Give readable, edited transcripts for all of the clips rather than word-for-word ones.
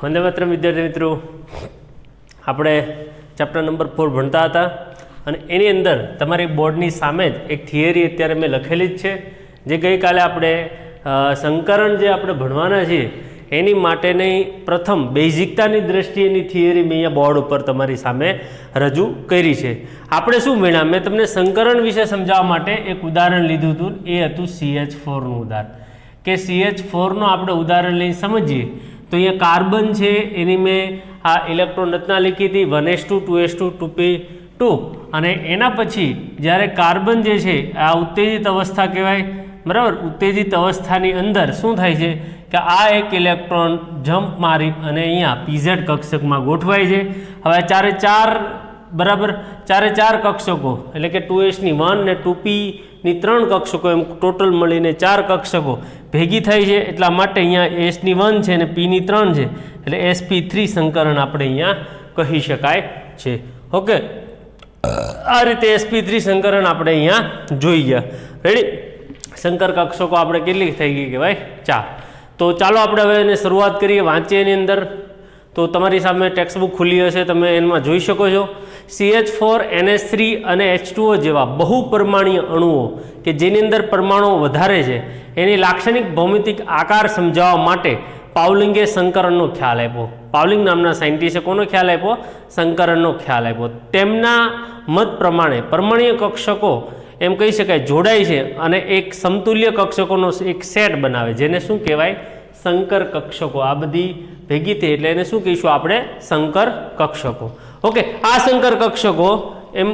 वंदे मातरम विद्यार्थी मित्रों, આપણે ચેપ્ટર નંબર 4 ભણતા હતા અને એની અંદર તમારી બોર્ડની સામે જ એક થિયરી અત્યારે મેં લખેલી જ છે, જે ગઈકાલે આપણે સંકરણ જે આપણે ભણવાના છીએ એની માટેની પ્રથમ બેઝિકતાની દ્રષ્ટિએની થિયરી મેં અહીંયા બોર્ડ ઉપર તમારી સામે રજૂ કરી છે. આપણે શું ભણ્યા, મેં તમને સંકરણ વિશે સમજાવવા માટે એક ઉદાહરણ લીધું હતું, એ હતું CH4નું ઉદાહરણ. કે CH4નું આપણે ઉદાહરણ લઈને સમજીએ તો અહીંયા કાર્બન છે એની મેં આ ઇલેક્ટ્રોન રચના લીધી હતી 1s2 2s2 2p2 અને એના પછી જ્યારે કાર્બન જે છે આ ઉત્તેજિત અવસ્થા કહેવાય, બરાબર. ઉત્તેજિત અવસ્થાની અંદર શું થાય છે કે આ એક ઇલેક્ટ્રોન જમ્પ મારી અને અહીંયા pz કક્ષકમાં ગોઠવાય છે. હવે ચારે ચાર બરાબર ચારે ચાર કક્ષકો એટલે કે 2s ની 1 ને 2p ની 3 કક્ષકો એમ ટોટલ મળીને 4 કક્ષકો ભેગી થાય છે. એટલા માટે અહીંયા s ની 1 છે અને p ની 3 છે એટલે sp3 સંકરણ આપણે અહીંયા કહી શકાય છે. ઓકે, આ રીતે sp3 સંકરણ આપણે અહીંયા જોઈ ગયા. રેડી, સંકર કક્ષકો આપણે કેટલી થઈ ગઈ કે ભાઈ 4. તો ચાલો આપણે હવે એને શરૂઆત કરીએ, વાંચીએ એની અંદર. તો તમારી સામે ટેક્સ્ટબુક ખુલ્લી હશે, તમે એમાં જોઈ શકો છો. CH4 NH3 અને H2O જેવા બહુપરમાણીય અણુઓ કે જેની અંદર પરમાણુઓ વધારે છે એની લાક્ષણિક ભૌમિતિક આકાર સમજાવવા માટે પાઉલિંગે સંકરણનો ખ્યાલ આપ્યો. પાઉલિંગ નામના સાયન્ટિસ્ટે કોનો ખ્યાલ આપ્યો? સંકરણનો ખ્યાલ આપ્યો. તેમના મત પ્રમાણે પરમાણ્વીય કક્ષકો એમ કહી શકાય જોડાય છે અને એક સમતુલ્ય કક્ષકોનો એક સેટ બનાવે, જેને શું કહેવાય? સંકર કક્ષકો. આ બધી ભેગી થઈ એટલે એને શું કહીશું આપણે? સંકર કક્ષકો. ઓકે, આ સંકર કક્ષકો એમ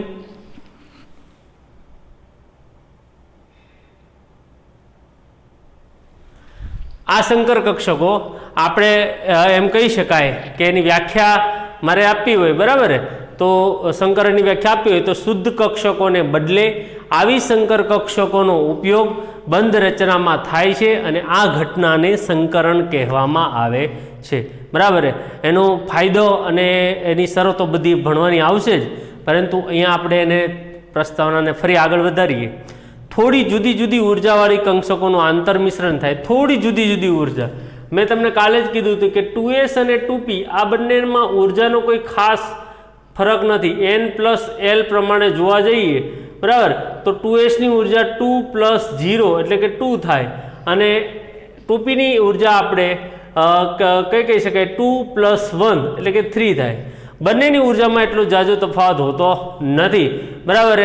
આ સંકર કક્ષકો આપણે એમ કહી શકાય કે એની વ્યાખ્યા મારે આપવી હોય, બરાબર. તો સંકરણની વ્યાખ્યા આપવી હોય તો શુદ્ધ કક્ષકોને બદલે આવી સંકર કક્ષકોનો ઉપયોગ બંધ રચનામાં થાય છે અને આ ઘટનાને સંકરણ કહેવામાં આવે છે, બરાબર. એનો ફાયદો અને એની શરતો બધી ભણવાની આવશે જ, પરંતુ અહીંયા આપણે એને પ્રસ્તાવનાને ફરી આગળ વધારીએ. થોડી જુદી જુદી ઉર્જાવાળી કક્ષકોનું આંતરમિશ્રણ થાય, થોડી જુદી જુદી ઉર્જા. મેં તમને કાલે જ કીધું હતું કે 2s અને 2p આ બંનેમાં ઉર્જાનો કોઈ ખાસ ફરક નથી. n+l પ્રમાણે જોવા જઈએ, બરાબર, તો 2s ની ઉર્જા 2 + 0 એટલે કે 2 થાય અને 2p ની ઉર્જા આપણે કઈ કહી શકાય 2 + 1 એટલે કે 3 થાય. બંનેની ઉર્જામાં એટલો જાજો તફાવત હોતો નથી, બરાબર.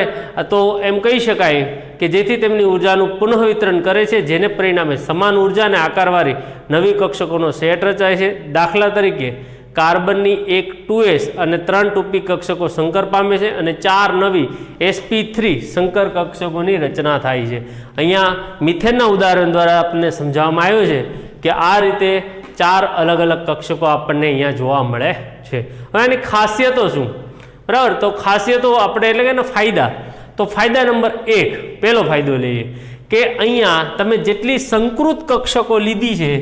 તો એમ કહી શકાય કે જેથી તેમની ઉર્જાનું પુનઃવિતરણ કરે છે, જેને પરિણામે સમાન ઉર્જા અને આકારવાળી નવી કક્ષકોનો સેટ રચાય છે. દાખલા તરીકે કાર્બનની એક 2s અને 3 2p કક્ષકો સંકર પામે છે અને 4 નવી sp3 સંકર કક્ષકોની રચના થાય છે. અહીંયા મિથેનના ઉદાહરણ દ્વારા આપણને સમજાવવામાં આવ્યું છે કે આ રીતે 4 અલગ અલગ કક્ષકો આપણને અહીંયા જોવા મળે છે. હવે એની ખાસિયતો શું, બરાબર? તો ખાસિયતો આપણે એટલે કે ફાયદા. તો ફાયદા નંબર 1, પહેલો ફાયદો લઈએ કે અહીંયા તમે જેટલી સંકૃત કક્ષકો લીધી છે,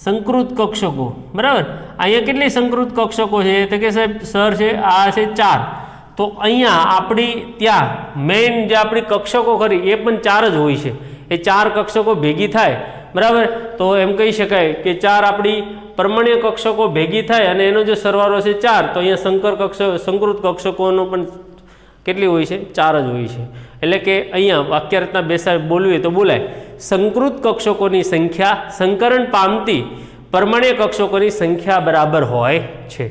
સંકૃત કક્ષકો, બરાબર, અહીંયા કેટલી સંકૃત કક્ષકો છે? તો કે સાહેબ સર છે આ છે 4. તો અહીંયા આપણી ત્યાં મેઇન જે આપણી કક્ષકો ખરી એ પણ 4 જ હોય છે. એ 4 કક્ષકો ભેગી થાય, બરાબર, તો એમ કહી શકાય કે 4 આપણી પરમાણ્વીય કક્ષકો ભેગી થાય અને એનો જે સરવાળો છે 4. તો અહીંયા સંકૃત કક્ષકોનો પણ કેટલી હોય છે? 4 જ હોય છે. એટલે કે અહીંયા વાક્ય રચના બેસાડ બોલવીએ તો બોલાય સંકૃત કક્ષકોની સંખ્યા સંકરણ પામતી પરમાણ્વીય કક્ષકોની સંખ્યા બરાબર હોય છે,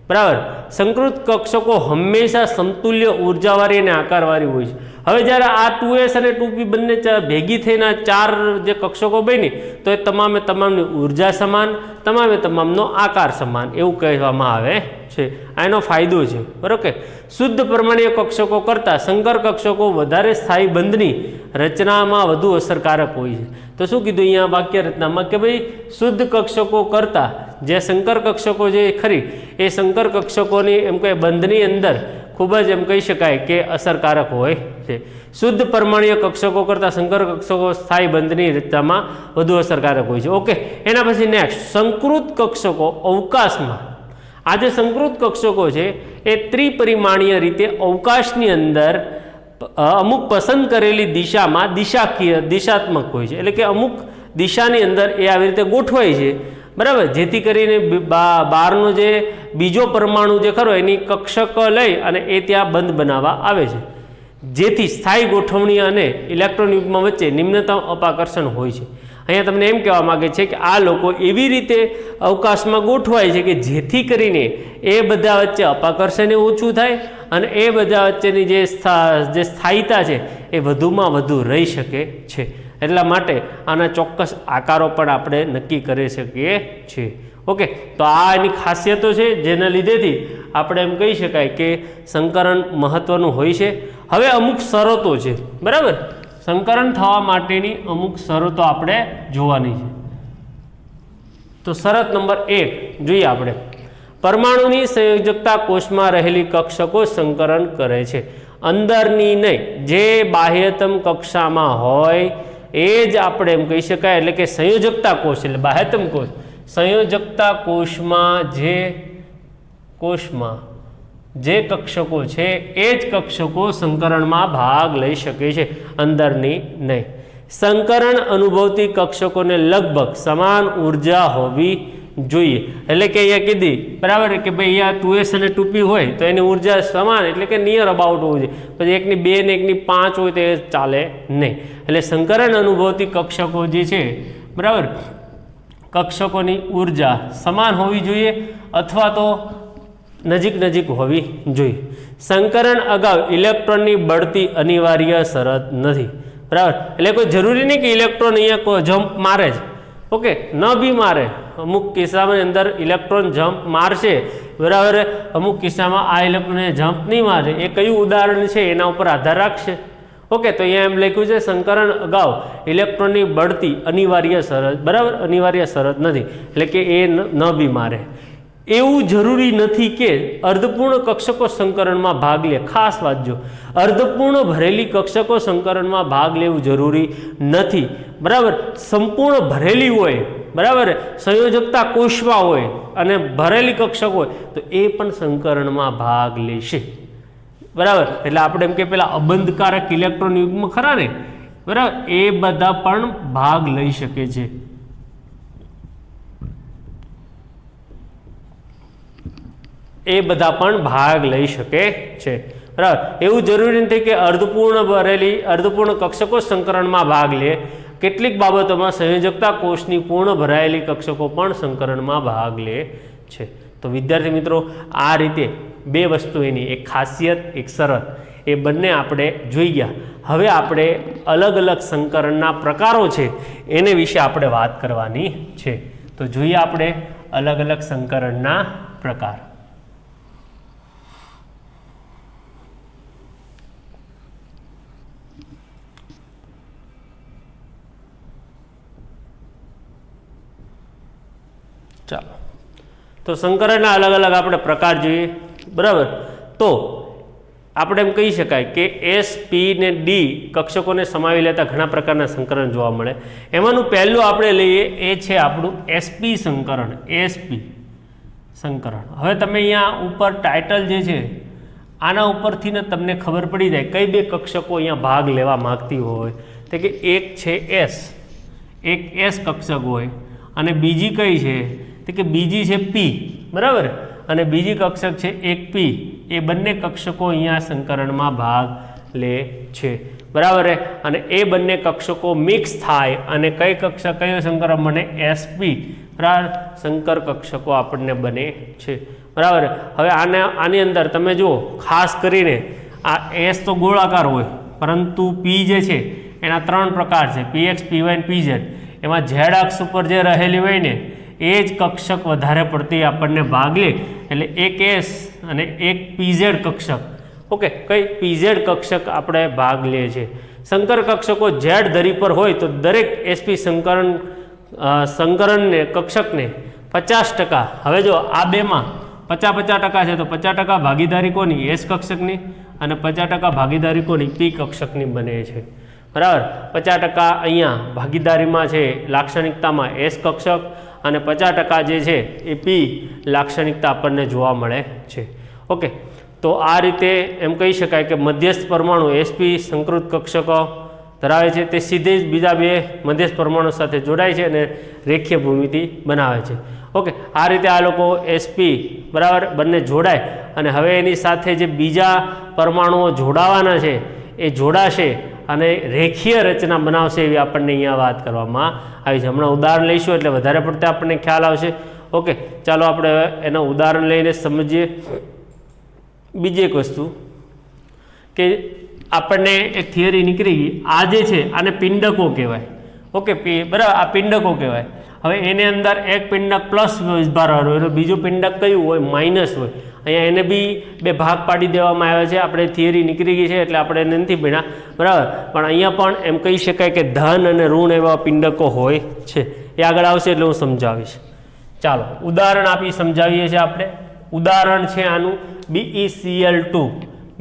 બરાબર. સંકૃત કક્ષકો હંમેશા સમતુલ્ય ઉર્જાવાળી અને આકારવાળી હોય છે. હવે જ્યારે આ 2s અને 2p બંને ભેગી થઈને 4 જે કક્ષકો બની તો એ તમામે તમામની ઉર્જા સમાન, તમામે તમામનો આકાર સમાન એવું કહેવામાં આવે છે. આ એનો ફાયદો છે, બરાબર. શુદ્ધ પરમાણ્વીય કક્ષકો કરતાં સંકર કક્ષકો વધારે સ્થાયી બંધની રચનામાં વધુ અસરકારક હોય છે. તો શું કીધું અહીંયા વાક્ય રચનામાં કે ભાઈ શુદ્ધ કક્ષકો કરતાં જે સંકર કક્ષકો જે ખરી એ સંકર કક્ષકોની એમ કહે બંધની અંદર ખૂબ જ એમ કહી શકાય કે અસરકારક હોય છે. શુદ્ધ પરમાણ્વીય કક્ષકો કરતાં સંકર કક્ષકો સ્થાયી બંધની રચનામાં વધુ અસરકારક હોય છે. ઓકે, એના પછી નેક્સ્ટ સંકૃત કક્ષકો અવકાશમાં. આ જે સંકૃત કક્ષકો છે એ ત્રિપરિમાણીય રીતે અવકાશની અંદર અમુક પસંદ કરેલી દિશામાં દિશાત્મક હોય છે. એટલે કે અમુક દિશાની અંદર એ આવી રીતે ગોઠવાય છે બરાબર, જેથી કરીને બહારનો જે બીજો પરમાણુ જે ખરો એની કક્ષક લઈ અને એ ત્યાં બંધ બનાવવા આવે છે, જેથી સ્થાયી ગોઠવણી અને ઇલેક્ટ્રોન યુગ્મ વચ્ચે નિમ્નતમ અપાકર્ષણ હોય છે. અહીંયા તમને એમ કહેવા માગે છે કે આ લોકો એવી રીતે અવકાશમાં ગોઠવાય છે કે જેથી કરીને એ બધા વચ્ચે અપાકર્ષણ ઓછું થાય અને એ બધા વચ્ચેની જે સ્થાયીતા છે એ વધુમાં વધુ રહી શકે છે. એટલા માટે આના ચોક્કસ આકારો પણ આપણે નક્કી કરી શકીએ છીએ. ઓકે, તો આ એની ખાસિયતો છે જેના લીધેથી આપણે એમ કહી શકાય કે સંકરણ મહત્વનું હોય છે. હવે અમુક શરતો છે, બરાબર, સંકરણ થવા માટેની અમુક શરતો આપણે જોવાની છે. તો શરત નંબર 1 જોઈએ આપણે, પરમાણુની સંયોજકતા કોષમાં રહેલી કક્ષકો સંકરણ કરે છે, અંદરની નહીં, જે બાહ્યતમ કક્ષામાં હોય એ જ આપણે એમ કહી શકાય. એટલે કે સંયોજકતા કોષ એટલે બાહ્યતમ કોષ, સંયોજકતા કોષમાં જે કક્ષકો છે એ જ કક્ષકો સંકરણમાં ભાગ લઈ શકે છે, અંદરની નહીં. સંકરણ અનુભવતી કક્ષકોને લગભગ સમાન ઉર્જા હોવી જોઈએ. એટલે કે અહીંયા કીધી બરાબર કે ભાઈ અહીંયા 2s અને 2p હોય તો એની ઉર્જા સમાન એટલે કે નિયર અબાઉટ હોવું જોઈએ. પછી 1ની 2 ને 1ની 5 હોય તો એ ચાલે નહીં. એટલે સંકરણ અનુભવતી કક્ષકો જે છે બરાબર, કક્ષકોની ઉર્જા સમાન હોવી જોઈએ અથવા તો નજીક હોવી જોઈએ. સંકરણ અગાઉ ઇલેક્ટ્રોનની બળતી અનિવાર્ય શરત નથી, બરાબર. એટલે કોઈ જરૂરી નહીં કે ઇલેક્ટ્રોન અહીંયા જમ્પ મારે જ, ઓકે, ન બી મારે. અમુક કિસ્સામાં અંદર ઇલેક્ટ્રોન જમ્પ મારશે, બરાબર, અમુક કિસ્સામાં આ ઇલેક્ટ્રોન જમ્પ નહીં મારે. એ કયું ઉદાહરણ છે એના ઉપર આધાર રાખશે. ઓકે, તો અહીંયા એમ લખ્યું છે સંકરણ અગાઉ ઇલેક્ટ્રોનની બળતી અનિવાર્ય શરત, બરાબર, અનિવાર્ય શરત નથી, એટલે કે એ ન બી મારે. એવું જરૂરી નથી કે અર્ધપૂર્ણ કક્ષકો સંકરણમાં ભાગ લે. ખાસ વાંચજો, અર્ધપૂર્ણ ભરેલી કક્ષકો સંકરણમાં ભાગ લેવું જરૂરી નથી, બરાબર. સંપૂર્ણ ભરેલી હોય, બરાબર, સંયોજકતા કોષમાં હોય અને ભરેલી કક્ષક હોય તો એ પણ સંકરણમાં ભાગ લેશે, બરાબર. એટલે આપણે એમ કે પેલા અબંધકારક ઇલેક્ટ્રોન યુગ્મ ખરા ને, બરાબર, એ બધા પણ ભાગ લઈ શકે છે. એ બધા પણ ભાગ લઈ શકે છે, બરાબર. એવું જરૂરી નથી કે અર્ધપૂર્ણ કક્ષકો સંકરણમાં ભાગ લે. કેટલીક બાબતોમાં સંયોજકતા કોષની પૂર્ણ ભરાયેલી કક્ષકો પણ સંકરણમાં ભાગ લે છે. તો વિદ્યાર્થી મિત્રો, આ રીતે બે વસ્તુ એની એક ખાસિયત એક શરત એ બંને આપણે જોઈ ગયા. હવે આપણે અલગ અલગ સંકરણના પ્રકારો છે એને વિશે આપણે વાત કરવાની છે. તો જોઈએ આપણે અલગ અલગ સંકરણના પ્રકાર. ચાલો, તો સંકરણના અલગ અલગ આપણે પ્રકાર જોઈએ, બરાબર. તો આપણે એમ કહી શકાય કે S, P ને D કક્ષકોને સમાવી લેતા ઘણા પ્રકારના સંકરણ જોવા મળે. એમાંનું પહેલું આપણે લઈએ એ છે આપણું SP સંકરણ. SP સંકરણ. હવે તમે અહીંયા ઉપર ટાઇટલ જે છે આના ઉપરથી ને તમને ખબર પડી જાય કઈ બે કક્ષકો અહીંયા ભાગ લેવા માગતી હોય. તો કે એક છે S, એક S કક્ષક હોય અને બીજી કઈ છે તો કે બીજી છે P, બરાબર, અને બીજી કક્ષક છે એક P. એ બંને કક્ષકો અહીંયા સંકરણમાં ભાગ લે છે, બરાબર. અને એ બંને કક્ષકો મિક્સ થાય અને કઈ કક્ષક કયો સંકરણ બને? SP, બરાબર, સંકર કક્ષકો આપણને બને છે, બરાબર. હવે આની અંદર તમે જુઓ ખાસ કરીને આ S તો ગોળાકાર હોય પરંતુ P જે છે એના ત્રણ પ્રકાર છે, PX, PY અને PZ. એમાં Z અક્ષ ઉપર જે રહેલી હોય ને એ જ કક્ષક વધારે પડતી આપણને ભાગ લે. એટલે એક S અને એક PZ કક્ષક, ઓકે, કઈ PZ કક્ષક આપણે ભાગ લે છે. સંકર કક્ષકો Z ધરી પર હોય તો દરેક SP સંકરણને કક્ષકને 50%, હવે જો આ બેમાં 50% છે તો 50% ભાગીદારી કોની? S કક્ષકની અને 50% ભાગીદારી કોની? P કક્ષકની બને છે, બરાબર. 50% અહીંયા ભાગીદારીમાં છે લાક્ષણિકતામાં S કક્ષક અને 50% જે છે એ P લાક્ષણિકતા આપણને જોવા મળે છે, ઓકે. તો આ રીતે એમ કહી શકાય કે મધ્યસ્થ પરમાણુ SP સંકૃત કક્ષકો ધરાવે છે તે સીધે જ બીજા બે મધ્યસ્થ પરમાણુ સાથે જોડાય છે અને રેખીય ભૂમિતિ બનાવે છે. ઓકે, આ રીતે આ લોકો sp બરાબર બંને જોડાય અને હવે એની સાથે જે બીજા પરમાણુઓ જોડાવાના છે એ જોડાશે અને રેખીય રચના બનાવશે એવી આપણને અહીંયા વાત કરવામાં આવી છે. હમણાં ઉદાહરણ લઈશું એટલે વધારે પડતા આપણને ખ્યાલ આવશે. ઓકે, ચાલો આપણે એનું ઉદાહરણ લઈને સમજીએ. બીજી એક વસ્તુ કે આપણને એક થિયરી નીકળી ગઈ, આ જે છે આને પિંડકો કહેવાય. ઓકે, બરાબર, આ પિંડકો કહેવાય. હવે એની અંદર એક પિંડક પ્લસ વિભારવાનું હોય, બીજું પિંડક કયું હોય? માઇનસ હોય. અહીંયા એને બી બે ભાગ પાડી દેવામાં આવ્યા છે. આપણે થિયરી નીકળી ગઈ છે એટલે આપણે એને નથી ભણ્યા, બરાબર. પણ અહીંયા પણ એમ કહી શકાય કે ધન અને ઋણ એવા પિંડકો હોય છે. એ આગળ આવશે એટલે હું સમજાવીશ. ચાલો ઉદાહરણ આપી સમજાવીએ છીએ આપણે. ઉદાહરણ છે આનું BeCl2.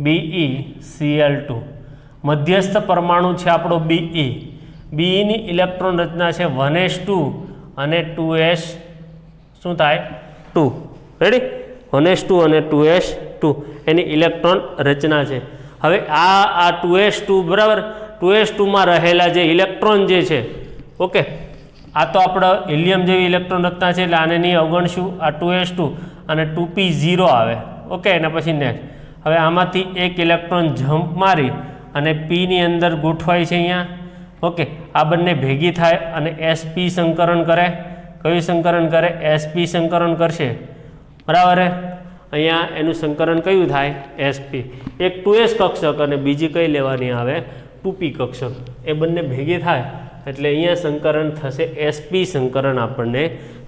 BeCl2 મધ્યસ્થ પરમાણુ છે આપણો Be. Beની ઇલેક્ટ્રોન રચના છે 1s2 અને 2s શું થાય 2. રેડી? 1s2 અને 2s2 એની ઇલેક્ટ્રોન રચના છે. હવે આ 2s2 બરાબર, 2s2 માં રહેલા જે ઇલેક્ટ્રોન જે છે, ઓકે, આ તો આપણે હિલિયમ જેવી ઇલેક્ટ્રોન રચના છે એટલે આને નહીં અવગણશું. આ 2s2 અને 2p0 આવે. ઓકે, એના પછી નેક્સ્ટ. હવે આમાંથી એક ઇલેક્ટ્રોન જમ્પ મારી અને પીની અંદર ગોઠવાય છે અહીંયા. ઓકે, આ બંને ભેગી થાય અને sp સંકરણ કરે. કયું સંકરણ કરે? sp સંકરણ કરશે, બરાબર. અહીંયા એનું સંકરણ કયું થાય? sp. એક 2s કક્ષક અને બીજી કઈ લેવાની આવે? 2p કક્ષક. એ બંને ભેગી થાય એટલે અહીંયા સંકરણ થશે, sp સંકરણ આપણને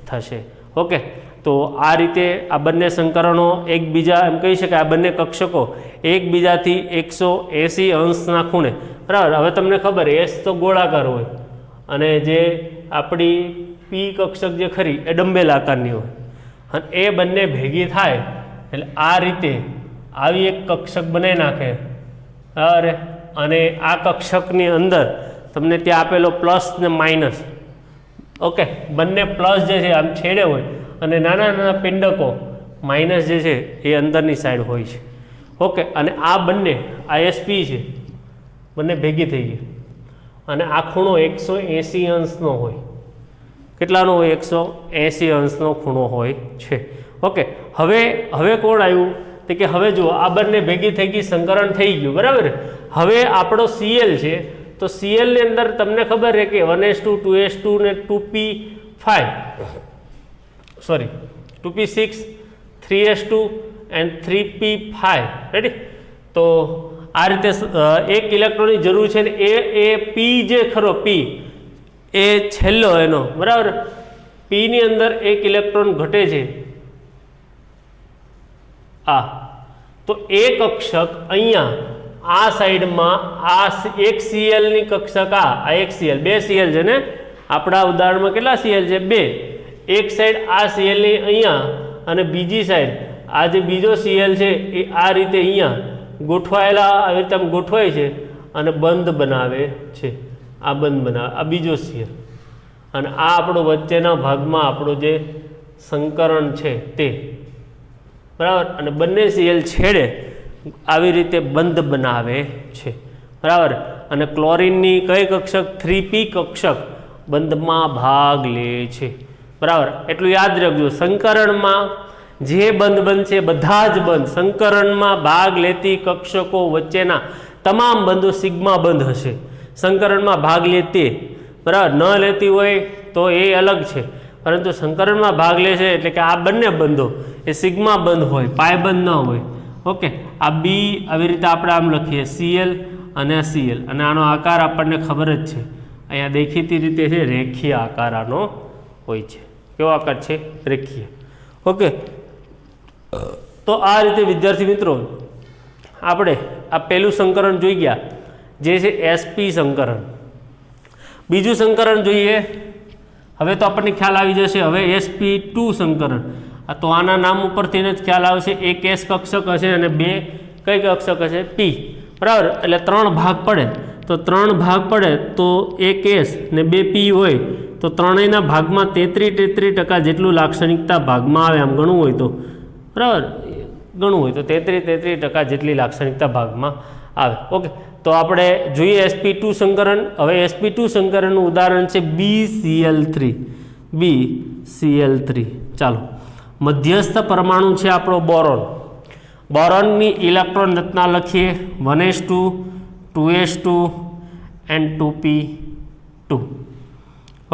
થશે. ઓકે, તો આ રીતે આ બંને સંકરણો એકબીજા એમ કહી શકાય આ બંને કક્ષકો એકબીજાથી 180 અંશના ખૂણે, બરાબર. હવે તમને ખબર S તો ગોળાકાર હોય અને જે આપણી પી કક્ષક જે ખરી એ ડંબેલ આકારની હોય અને એ બંને ભેગી થાય એટલે આ રીતે આવી એક કક્ષક બનાવી નાખે, બરાબર. અને આ કક્ષકની અંદર તમને ત્યાં આપેલો પ્લસ ને માઇનસ. ઓકે, બંને પ્લસ જે છે આમ છેડે હોય અને નાના નાના પિંડકો માઇનસ જે છે એ અંદરની સાઈડ હોય છે. ઓકે, અને આ બંને sp છે, બંને ભેગી થઈ ગઈ અને આ ખૂણો 180 અંશનો હોય. કેટલાનો હોય? 180 અંશનો ખૂણો હોય છે. ઓકે, હવે કોણ આવ્યું? તો કે હવે જુઓ, આ બંને ભેગી થઈ ગઈ, સંકરણ થઈ ગયું, બરાબર. હવે આપણો Cl છે, તો Cl ની અંદર તમને ખબર છે કે 1s2 2s2 ને 2p5 sorry 2p6 3s2 and 3p5. Ready? તો આ રીતે એક ઇલેક્ટ્રોનની જરૂર છે ને એ પી જે ખરો પી એ છેલ્લો એનો, બરાબર. પીની અંદર એક ઇલેક્ટ્રોન ઘટે છે આ, તો એ કક્ષક અહીંયા આ સાઈડમાં આ એક Cl ની કક્ષક આ એક Cl, બે Cl છે ને આપણા ઉદાહરણમાં કેટલા Cl છે? બે. એક સાઈડ આ Cl ની અહીંયા અને બીજી સાઈડ આ જે બીજો Cl છે એ આ રીતે અહીંયા ગોઠવાયેલા આવી રીતે ગોઠવાય છે અને બંધ બનાવે છે. આ બંધ બનાવે, આ બીજો Cl અને આ આપણો વચ્ચેના ભાગમાં આપણો જે સંકરણ છે તે, બરાબર. અને બંને Cl છેડે આવી રીતે બંધ બનાવે છે, બરાબર. અને ક્લોરીનની કઈ કક્ષક? 3p કક્ષક બંધમાં ભાગ લે છે, બરાબર. એટલું યાદ રાખજો, સંકરણમાં જે બંધ બનશે બધા જ બંધ સંકરણમાં ભાગ લેતી કક્ષકો વચ્ચેના તમામ બંધો સિગ્મા બંધ હશે. સંકરણમાં ભાગ લે તે, બરાબર. ન લેતી હોય તો એ અલગ છે, પરંતુ સંકરણમાં ભાગ લે છે એટલે કે આ બંને બંધો એ સિગ્મા બંધ હોય, પાય બંધ ન હોય. ઓકે, આ બી આવી રીતે આપણે આમ લખીએ Cl અને આ Cl અને આનો આકાર આપણને ખબર જ છે, અહીંયા દેખીતી રીતે છે રેખીય આકાર આનો હોય છે. કેવો આકાર છે? રેખીય. ઓકે, તો આ રીતે વિદ્યાર્થી મિત્રો આપણે આ પહેલું સંકરણ જોઈ ગયા જે છે sp સંકરણ. બીજું સંકરણ જોઈએ. હવે તો આપણને ખ્યાલ આવી જશે. હવે sp2 સંકરણ, તો આના નામ ઉપરથી જ ખ્યાલ આવશે. એક s કક્ષક હશે અને બે કઈ કક્ષક હશે? p, બરાબર. એટલે 3 ભાગ પડે, તો 3 ભાગ પડે તો એક s ને બે p હોય તો ત્રણેયના ભાગમાં 33% જેટલું લાક્ષણિકતા ભાગમાં આવે. આમ ગણવું હોય તો, બરાબર, ગણવું હોય તો 33% જેટલી લાક્ષણિકતા ભાગમાં આવે. ઓકે, તો આપણે જોઈએ sp2 સંકરણ. હવે sp2 સંકરણનું ઉદાહરણ છે BCl3. BCl3. ચાલો, મધ્યસ્થ પરમાણુ છે આપણો બોરોન. બોરોનની ઇલેક્ટ્રોન રચના લખીએ 1s2 2s2 and 2p2.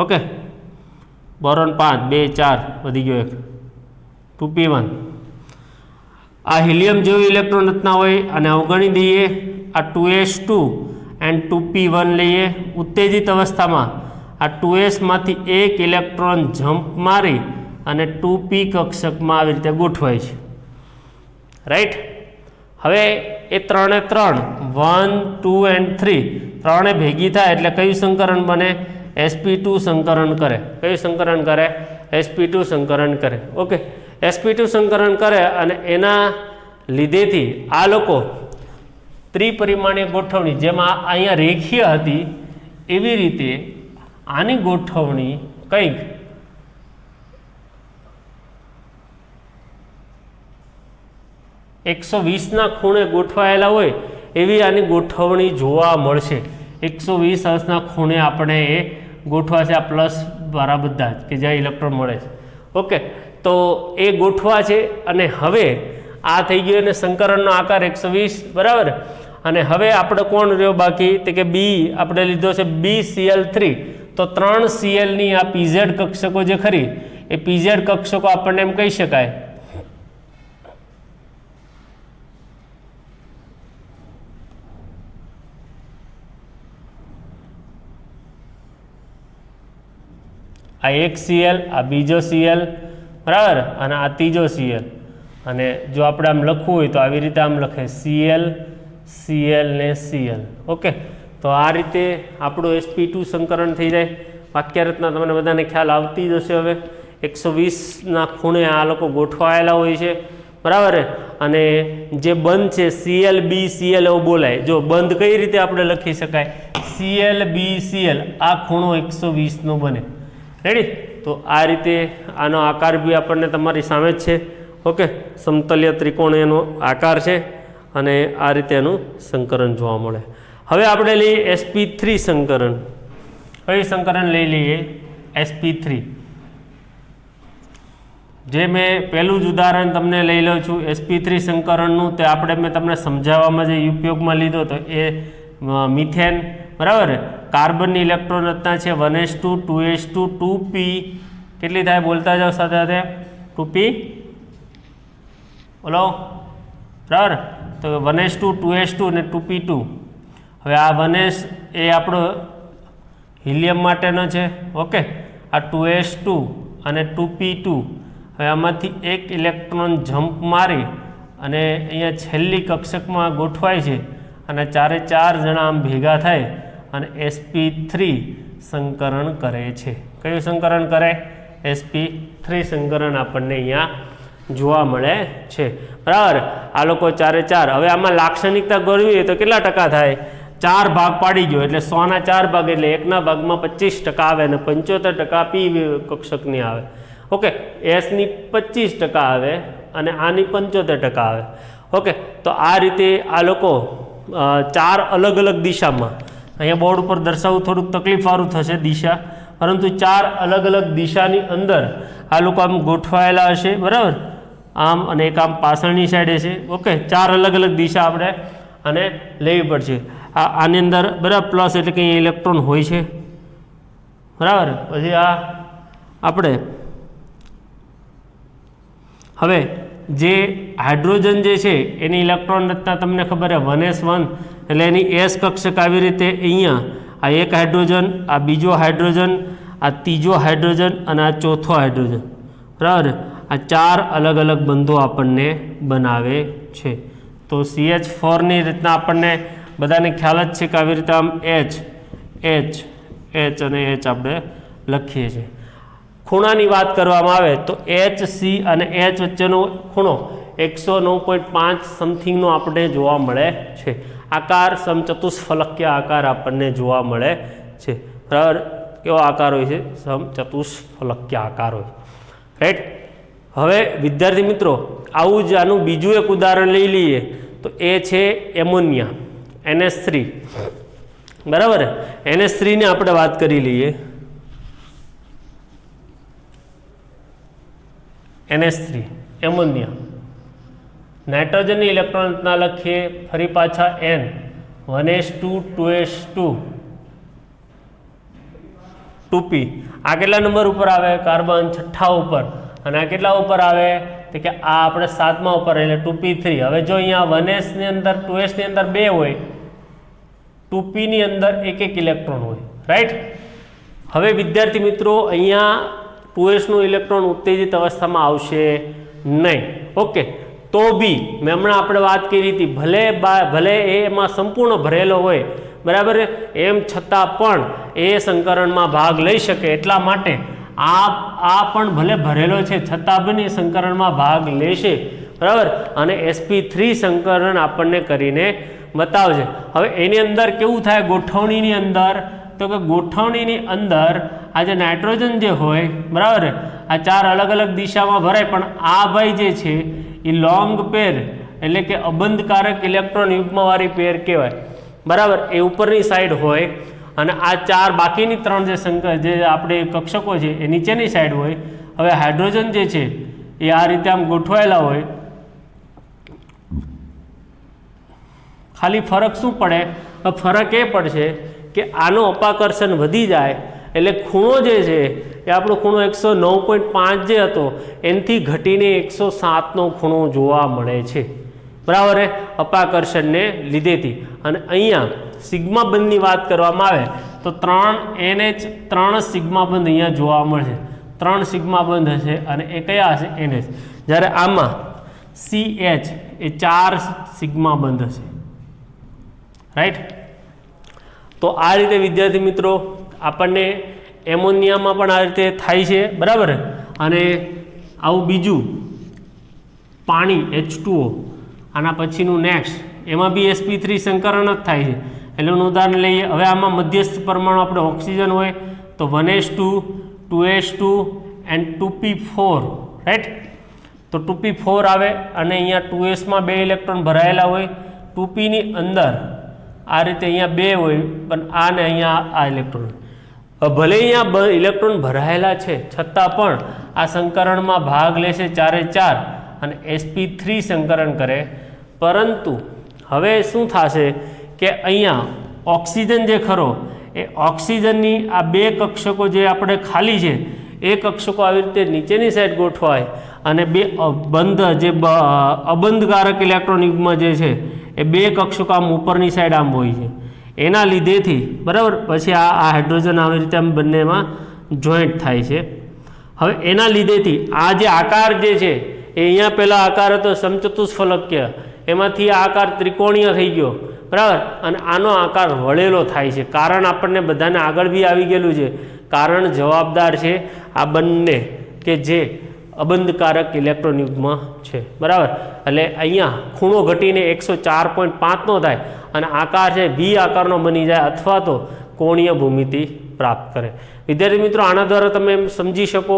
Okay, boron 5 2 4 વધી ગયો 1 2p1. આ હિલિયમ જેવી ઇલેક્ટ્રોન રચના હોય અને અવગણી દઈએ. આ 2s2 એન્ડ 2p1 લઈએ. ઉત્તેજિત અવસ્થામાં આ 2s માંથી એક ઇલેક્ટ્રોન જમ્પ મારી અને 2p કક્ષકમાં આવી રીતે ગોઠવાય છે. રાઈટ. હવે એ 3 1 2 એન્ડ 3 ત્રણે ભેગી થાય એટલે કયું સંકરણ બને? sp2 સંકરણ કરે. કયું સંકરણ કરે? sp2 સંકરણ કરે. ઓકે, sp2 સંકરણ કરે અને એના લીધેથી આ લોકો ત્રિપરિમાણીય ગોઠવણી, જેમાં અહીંયા રેખીય હતી એવી રીતે આની ગોઠવણી કંઈક ₹120 ખૂણે ગોઠવાયેલા હોય એવી આની ગોઠવણી જોવા મળશે. 120 ખૂણે આપણે એ ગોઠવાશે. આ પ્લસ વાળા બધા જ કે જ્યાં ઇલેક્ટ્રોન મળે છે. ઓકે, તો એ ગોઠવા છે. અને હવે આ થઈ ગયો અને સંકરણનો આકાર 120, બરાબર. અને હવે આપણે કોણ રહ્યો બાકી? તો કે બી આપણે લીધો છે BCl3. તો 3 Cl ની આ pz કક્ષકો જે ખરી એ pz કક્ષકો આપણને એમ કહી શકાય આ એક Cl, આ બીજો Cl, બરાબર, અને આ ત્રીજો Cl. અને જો આપણે આમ લખવું હોય તો આવી રીતે આમ લખે Cl Cl ને Cl. ઓકે, તો આ રીતે આપણું sp2 સંકરણ થઈ જાય. વાક્ય રચના તમને બધાને ખ્યાલ આવતી જ હશે. હવે 120 ખૂણે આ લોકો ગોઠવાયેલા હોય છે, બરાબર. અને જે બંધ છે ClBCl એવું બોલાય. જો બંધ કઈ રીતે આપણે લખી શકાય? ClBCl. આ ખૂણો 120 બને. રેડી. તો આ રીતે આનો આકાર બી આપણને તમારી સામે જ છે. ઓકે, સમતલ્ય ત્રિકોણ એનો આકાર છે અને આ રીતે એનું સંકરણ જોવા મળે. હવે આપણે લઈએ sp3 સંકરણ. કઈ સંકરણ લઈ લઈએ? sp3. જે મેં પહેલું જ ઉદાહરણ તમને લઈ લઉં છું sp3 સંકરણનું. તે આપણે મેં તમને સમજાવવામાં જે ઉપયોગમાં લીધો તો એ મિથેન, બરાબર. કાર્બનની ઇલેક્ટ્રોન રચના છે 1s2 2s2 2p. કેટલી થાય? બોલતા જાઓ સાથે સાથે. 2p બોલો, બરાબર. તો 1s2 2s2 અને 2p2. હવે આ 1s એ આપણો હિલિયમ માટેનો છે. ઓકે, આ 2s2 અને 2p2. હવે આમાંથી એક ઇલેક્ટ્રોન જમ્પ મારી અને અહીંયા છેલ્લી કક્ષકમાં ગોઠવાય છે અને 4 જણા આમ ભેગા થાય અને sp3 સંકરણ કરે છે. કયું સંકરણ કરે? sp3 સંકરણ આપણને અહીંયા જોવા મળે છે, બરાબર. આ લોકો 4. હવે આમાં લાક્ષણિકતા ગોળવી તો કેટલા ટકા થાય? 4 ભાગ પાડી ગયો એટલે 100 ના 4 ભાગ એટલે 1 ના ભાગમાં 25% આવે અને 75% p કક્ષકની આવે. ઓકે, s ની 25% આવે અને આની 75% આવે. ઓકે, તો આ રીતે આ લોકો 4 અલગ અલગ દિશામાં, અહીંયા બોર્ડ ઉપર દર્શાવવું થોડુંક તકલીફવાળું થશે દિશા, પરંતુ 4 અલગ અલગ દિશાની અંદર આ લોકો આમ ગોઠવાયેલા હશે, બરાબર. આમ અને એક આમ પાછળની સાઈડે છે. ઓકે, 4 અલગ અલગ દિશા આપણે આને લેવી પડશે. આની અંદર બરાબર પ્લસ એટલે કે અહીંયા ઇલેક્ટ્રોન હોય છે, બરાબર. પછી આ આપણે હવે જે હાઇડ્રોજન જે છે એની ઇલેક્ટ્રોન રચના તમને ખબર છે 1s1 એટલે એની s કક્ષક આવી રીતે અહીંયા આ એક હાઇડ્રોજન, આ બીજો હાઇડ્રોજન, આ ત્રીજો હાઇડ્રોજન અને આ ચોથો હાઇડ્રોજન, બરાબર. આ 4 અલગ અલગ બંધો આપણને બનાવે છે. તો CH4ની રીતના આપણને બધાને ખ્યાલ જ છે કે આવી રીતે આમ H અને H આપણે લખીએ છીએ. ખૂણાની વાત કરવામાં આવે તો HC અને H વચ્ચેનો ખૂણો 109.5 સમથિંગનો આપણને જોવા મળે છે. આકાર સમચતુષ્ફલકીય આકાર આપણને જોવા મળે છે, બરાબર. કેવો આકાર હોય છે? સમચતુષ્ફલકીય આકાર હોય, રાઈટ. હવે વિદ્યાર્થી મિત્રો આવું જ આનું બીજું એક ઉદાહરણ લઈ લઈએ તો એ છે એમોનિયા. NH3 બરાબર. NH3 ને આપણે વાત કરી લઈએ. NH3 એમોનિયા, નાઇટ્રોજનની ઇલેક્ટ્રોન રચના લખીએ ફરી પાછા N, 1s2 2s2 2p. આ કેટલા નંબર ઉપર આવે? કાર્બન 6 ઉપર. અને આ કેટલા ઉપર આવે? તો કે આ આપણે 7મા ઉપર, એટલે 2p3. હવે જો અહીંયા 1s ની અંદર 2s ની અંદર 2 હોય, 2p ની અંદર એક ઇલેક્ટ્રોન હોય, રાઈટ. હવે વિદ્યાર્થી મિત્રો અહીંયા 2s નું ઇલેક્ટ્રોન ઉત્તેજિત અવસ્થામાં આવશે નહીં. ઓકે, તો બી મેં હમણાં આપણે વાત કરી હતી, ભલે એમાં સંપૂર્ણ ભરેલો હોય, બરાબર, એમ છતાં પણ એ સંકરણમાં ભાગ લઈ શકે. એટલા માટે આ પણ ભલે ભરેલો છે છતાં પણ એ સંકરણમાં ભાગ લેશે, બરાબર. અને sp3 સંકરણ આપણને કરીને બતાવશે. હવે એની અંદર કેવું થાય ગોઠવણીની અંદર? તો કે ગોઠવણીની અંદર આ જે નાઇટ્રોજન જે હોય, બરાબર, આ 4 અલગ અલગ દિશામાં ભરાય, પણ આ ભાઈ જે છે એ લોંગ પેર એટલે કે અબંધકારક ઇલેક્ટ્રોન યુગ્મવાળી પેર કહેવાય, બરાબર. એ ઉપરની સાઈડ હોય અને આ 4 બાકીની 3 જે આપણે કક્ષકો છે એ નીચેની સાઈડ હોય. હવે હાઇડ્રોજન જે છે એ આ રીતે આમ ગોઠવાયેલા હોય. ખાલી ફરક શું પડે? ફરક એ પડશે કે આનો અપાકર્ષણ વધી જાય એટલે ખૂણો જે છે એ આપણો ખૂણો 109.5 જે હતો એનાથી ઘટીને 107નો ખૂણો જોવા મળે છે, બરાબર, અપાકર્ષણને લીધેથી. અને અહીંયા સિગ્મા બંધની વાત કરવામાં આવે તો 3 NH 3 સિગ્મા બંધ અહીંયા જોવા મળશે. 3 સિગ્મા બંધ હશે અને એ કયા હશે? NH. જ્યારે આમાં CH એ 4 સિગ્મા બંધ હશે, રાઈટ. તો આ રીતે વિદ્યાર્થી મિત્રો આપણને એમોનિયામાં પણ આ રીતે થાય છે, બરાબર. અને આવું બીજું પાણી H2O, આના પછીનું નેક્સ્ટ, એમાં બી sp3 સંકરણ જ થાય છે. એટલે એનું ઉદાહરણ લઈએ. હવે આમાં મધ્યસ્થ પરમાણુ આપણે ઓક્સિજન હોય તો 1s2 2s2 and 2p4, right. તો 2p4 આવે અને અહીંયા 2sમાં 2 ઇલેક્ટ્રોન ભરાયેલા હોય. 2p ની અંદર આ રીતે અહીંયા 2 હોય, પણ આ ને અહીંયા આ ઇલેક્ટ્રોન. ભલે અહીંયા ઇલેક્ટ્રોન ભરાયેલા છે છતાં પણ આ સંકરણમાં ભાગ લેશે 4 અને sp3 સંકરણ કરે. પરંતુ હવે શું થશે કે અહીંયા ઓક્સિજન જે ખરો એ ઓક્સિજનની આ 2 કક્ષકો જે આપણે ખાલી છે એ કક્ષકો આવી રીતે નીચેની સાઈડ ગોઠવાય અને 2 બંધ જે અબંધકારક ઇલેક્ટ્રોન યુગ્મ જે છે એ 2 કક્ષકો આમ ઉપરની સાઈડ આમ હોય છે. એના લીધેથી, બરાબર, પછી આ હાઇડ્રોજન આવી રીતે આમ બંનેમાં જોઈન્ટ થાય છે. હવે એના લીધેથી આ જે આકાર જે છે એ અહીંયા પહેલાં આકાર હતો સમચતુષ્ફલકીય, એમાંથી આ આકાર ત્રિકોણીય થઈ ગયો, બરાબર. અને આનો આકાર વળેલો થાય છે. કારણ આપણને બધાને આગળ બી આવી ગયેલું છે. કારણ જવાબદાર છે આ બંને કે જે અબંધકારક ઇલેક્ટ્રોન યુગ્મ છે, બરાબર. એટલે અહીંયા ખૂણો ઘટીને 104.5નો થાય અને આકાર છે V આકારનો બની જાય અથવા તો કોણીય ભૂમિતિ પ્રાપ્ત કરે. વિદ્યાર્થી મિત્રો, આના દ્વારા તમે એમ સમજી શકો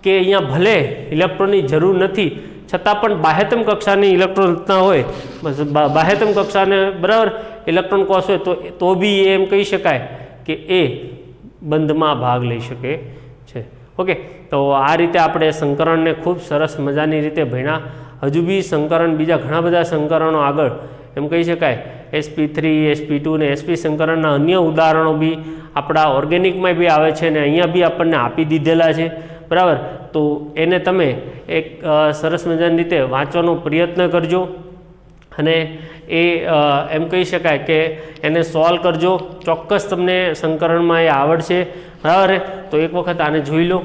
કે અહીંયા ભલે ઇલેક્ટ્રોનની જરૂર નથી છતાં પણ બાહ્યતમ કક્ષાની ઇલેક્ટ્રોન રચના હોય, બાહ્યતમ કક્ષાને, બરાબર, ઇલેક્ટ્રોન કોષ હોય તો બી એમ કહી શકાય કે એ બંધમાં ભાગ લઈ શકે છે. ઓકે, તો આ રીતે આપણે સંકરણને ખૂબ સરસ મજાની રીતે ભણ્યા. હજુ બી સંકરણ બીજા ઘણા બધા સંકરણો આગળ એમ કહી શકાય sp3 sp2 ને sp સંકરણના અન્ય ઉદાહરણો બી આપણા ઓર્ગેનિકમાં બી આવે છે અને અહીંયા બી આપણને આપી દીધેલા છે, બરાબર. તો એને તમે એક સરસ મજાની રીતે વાંચવાનો પ્રયત્ન કરજો અને એ એમ કહી શકાય કે એને સોલ્વ કરજો. ચોક્કસ તમને સંકરણમાં એ આવડશે, બરાબર. તો એક વખત આને જોઈ લો.